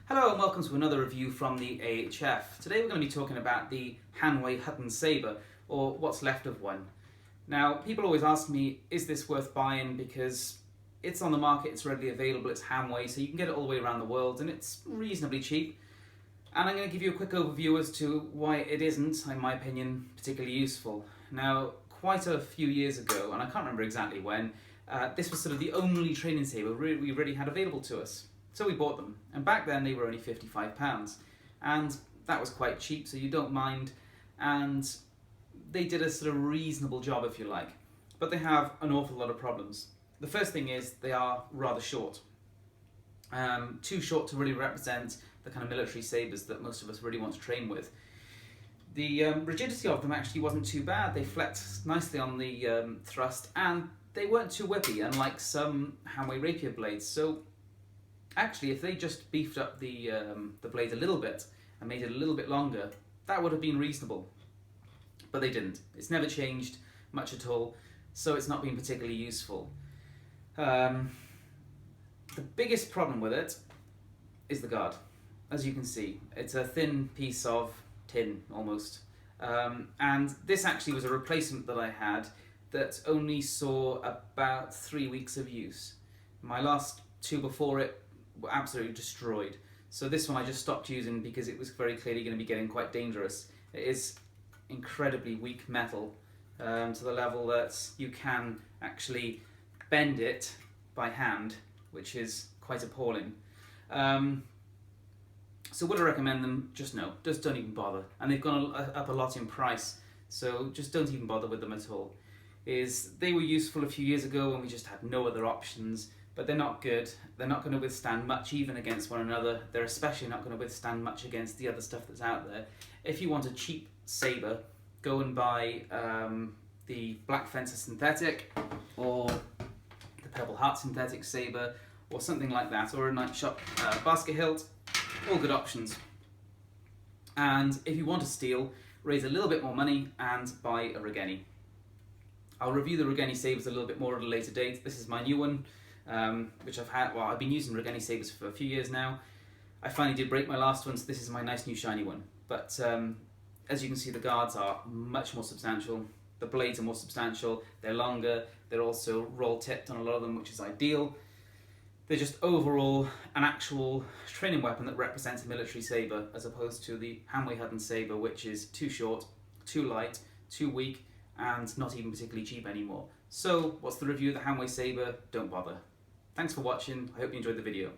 Hello and welcome to another review from the AHF. Today we're going to be talking about the Hanwei Hutton Sabre, or what's left of one. Now, people always ask me, is this worth buying? Because it's on the market, it's readily available, it's Hanwei, so you can get it all the way around the world and it's reasonably cheap. And I'm going to give you a quick overview as to why it isn't, in my opinion, particularly useful. Now, quite a few years ago, and I can't remember exactly when, this was sort of the only training sabre we really had available to us. So we bought them, and back then they were only £55, and that was quite cheap, so you don't mind, and they did a sort of reasonable job, if you like. But they have an awful lot of problems. The first thing is they are rather short. Too short to really represent the kind of military sabres that most of us really want to train with. The rigidity of them actually wasn't too bad. They flexed nicely on the thrust, and they weren't too whippy, unlike some Hanwei rapier blades. So actually, if they just beefed up the blade a little bit and made it a little bit longer, that would have been reasonable. But they didn't. It's never changed much at all, so it's not been particularly useful. The biggest problem with it is the guard. As you can see, it's a thin piece of tin, almost. And this actually was a replacement that I had that only saw about 3 weeks of use. My last two before it were absolutely destroyed. So this one I just stopped using because it was very clearly going to be getting quite dangerous. It is incredibly weak metal, to the level that you can actually bend it by hand, which is quite appalling. So would I recommend them? Just no, just don't even bother. And they've gone up a lot in price, so just don't even bother with them at all. They were useful a few years ago when we just had no other options, but they're not good. They're not going to withstand much even against one another. They're especially not going to withstand much against the other stuff that's out there. If you want a cheap sabre, go and buy the Black Fencer synthetic, or the Pebble Heart synthetic sabre, or something like that, or a night shop basket hilt. All good options. And if you want a steal, raise a little bit more money and buy a Regeni. I'll review the Regeni sabres a little bit more at a later date. This is my new one, which I've been using Regeni sabres for a few years now. I finally did break my last one, so this is my nice new shiny one. But as you can see, the guards are much more substantial. The blades are more substantial, they're longer, they're also roll tipped on a lot of them, which is ideal. They're just overall an actual training weapon that represents a military sabre, as opposed to the Hanwei Hutton Sabre, which is too short, too light, too weak, and not even particularly cheap anymore. So, what's the review of the Hanwei Sabre? Don't bother. Thanks for watching, I hope you enjoyed the video.